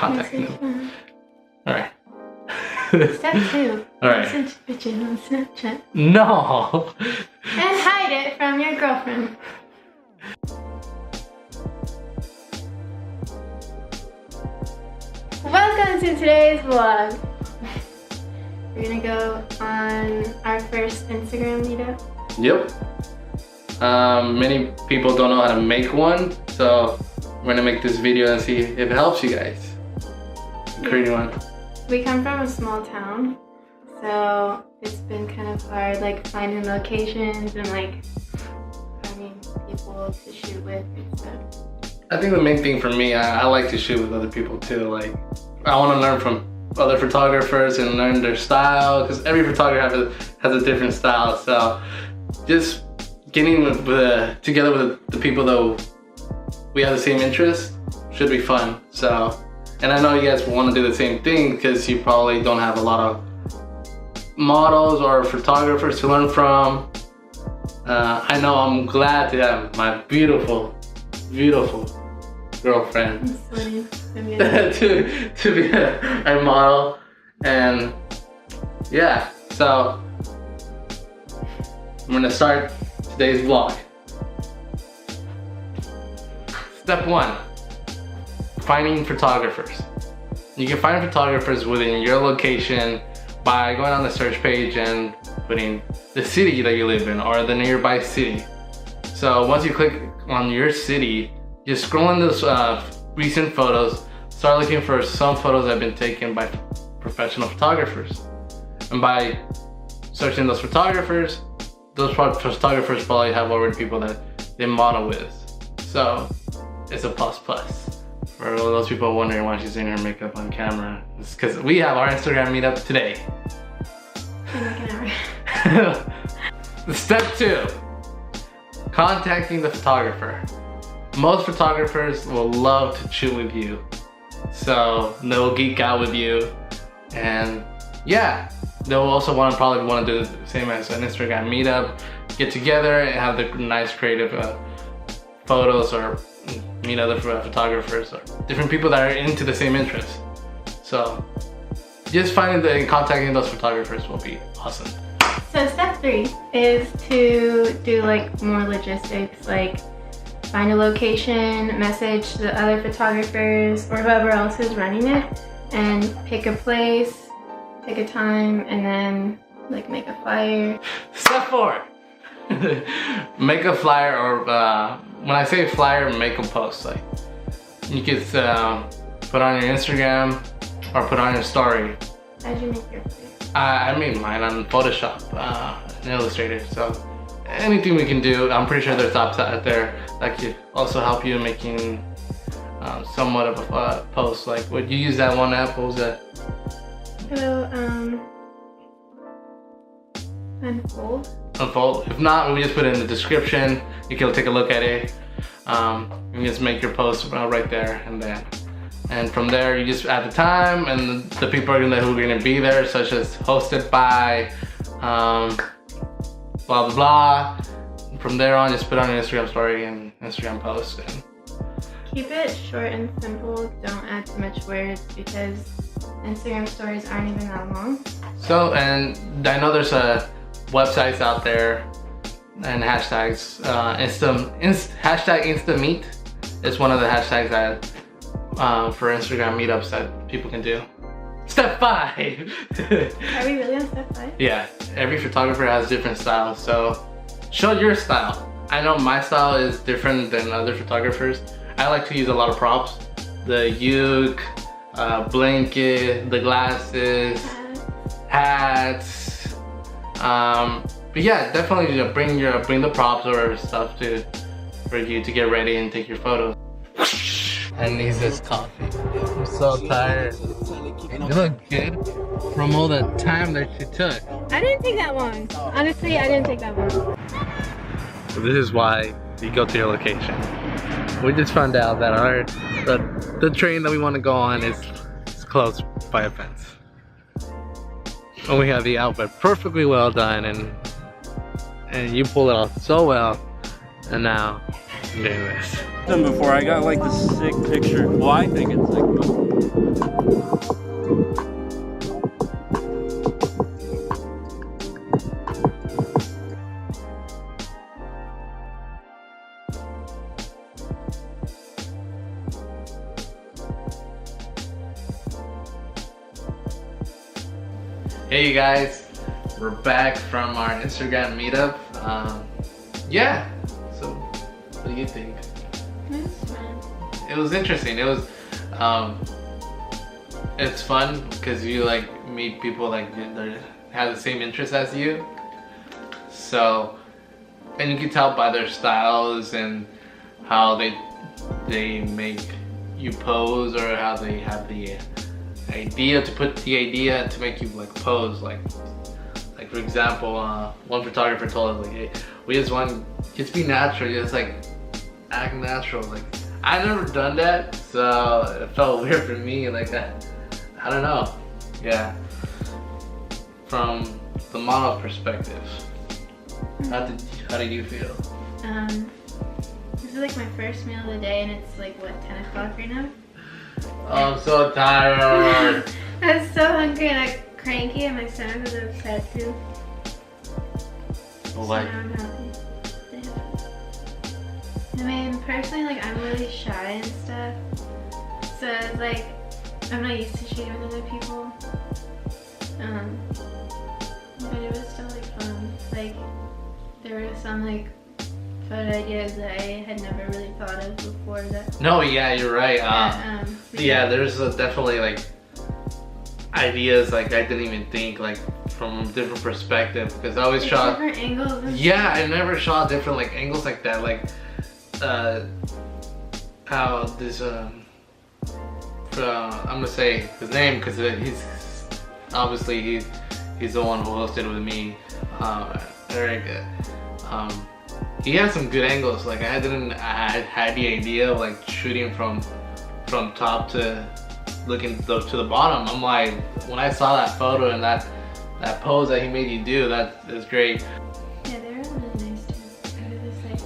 contacting them. Alright. Step 2. Alright. Message bitches on Snapchat. No! And hide it from your girlfriend. Welcome to today's vlog. We're gonna go on our first Instagram meetup. Yep. Many people don't know how to make one, so we're gonna make this video and see if it helps you guys. Creating one. We come from a small town, so it's been kind of hard, like finding locations and like finding people to shoot with and stuff. I think the main thing for me, I like to shoot with other people too. Like, I want to learn from other photographers and learn their style, because every photographer has a different style. So just getting together with the people that we have the same interests should be fun. So, and I know you guys want to do the same thing because you probably don't have a lot of models or photographers to learn from. I know I'm glad to have my beautiful girlfriend to be a model. And yeah, so I'm gonna start today's vlog. Step 1, finding photographers. You can find photographers within your location by going on the search page and putting the city that you live in or the nearby city. So once you click on your city, just scroll in those recent photos, start looking for some photos that have been taken by professional photographers. And by searching those photographers probably have already people that they model with. So it's a plus. For those people wondering why she's in her makeup on camera, it's because we have our Instagram meetup today. Step 2, contacting the photographer. Most photographers will love to shoot with you, so they'll geek out with you, and yeah, they'll also probably want to do the same as an Instagram meetup, get together and have the nice creative photos, or meet other photographers or different people that are into the same interest. So just finding and contacting those photographers will be awesome. So step 3 is to do like more logistics, like find a location, message the other photographers or whoever else is running it, and pick a place, pick a time, and then like make a flyer. Step 4, make a flyer, or when I say flyer, make a post. Like, you could put on your Instagram or put on your story. How'd you make your flyer? I made mine on Photoshop and Illustrator, so anything we can do. I'm pretty sure there's apps out there that could also help you in making somewhat of a post. Like, would you use that one app? What was that? Unfold. Unfold. If not, we just put it in the description. You can take a look at it. You can just make your post right there and then. And from there, you just add the time and the people who are going to be there, such as hosted by blah blah blah. And from there on, just put on your Instagram story and Instagram post. And keep it short and simple. Don't add too much words because Instagram stories aren't even that long. So, and I know there's websites out there and hashtags. Hashtag InstaMeet is one of the hashtags that for Instagram meetups that people can do. Step 5. Are we really on step 5? Yeah, every photographer has different styles, so show your style. I know my style is different than other photographers. I like to use a lot of props. The uke, blanket, the glasses, hats. But yeah, definitely bring the props or stuff for you to get ready and take your photos. And needs this coffee. I'm so tired. You look good from all the time that you took. I didn't take that long. Honestly, I didn't take that long. This is why you go to your location. We just found out that the train that we want to go on is closed by a fence. And we have the outfit perfectly well done, and you pull it off so well. And now do this. Done before. I got like this sick picture. Well, I think it's sick. Hey you guys, we're back from our Instagram meetup. Yeah, so what do you think? It's fun. It was interesting. It was, it's fun because you like meet people like that have the same interests as you. So, and you can tell by their styles and how they make you pose, or how they have the idea to make you like pose. Like for example, one photographer told us like, hey, we just want, just be natural, just like act natural. Like I never done that, so it felt weird for me. Like I don't know. Yeah. From the model's perspective, how did you feel? This is like my first meal of the day, and it's like what, 10 o'clock right now? Oh, I'm so tired. I'm so hungry and I'm cranky, and my stomach was upset too. Like, So now I'm happy. I mean, personally, like I'm really shy and stuff, so it's like I'm not used to shooting with other people. But it was still like fun. Like there were some like photo ideas that I had never really thought of before. That no, yeah, you're right. Yeah, there's definitely like ideas like I didn't even think like from a different perspective, because I always like shot different angles. And yeah, I never shot different like angles like that. Like how this I'm gonna say his name because he's obviously he's the one who hosted with me, Eric. He had some good angles. Like I had the idea of like shooting from top to looking to the bottom. I'm like, when I saw that photo and that pose that he made you do, that is great. yeah, they were really nice too. I was just like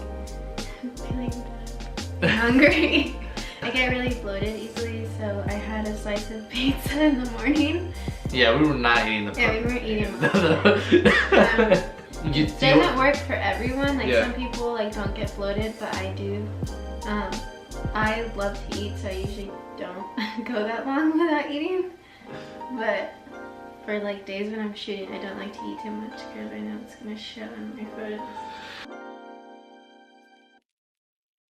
feeling bad. hungry. I get really bloated easily, so I had a slice of pizza in the morning. Yeah, we were not eating the Yeah, we weren't eating much. Doesn't work for everyone. Like Yeah. some people like don't get bloated, but I do. I love to eat, so I usually don't go that long without eating. But for like days when I'm shooting, I don't like to eat too much because I know it's gonna show in my photos.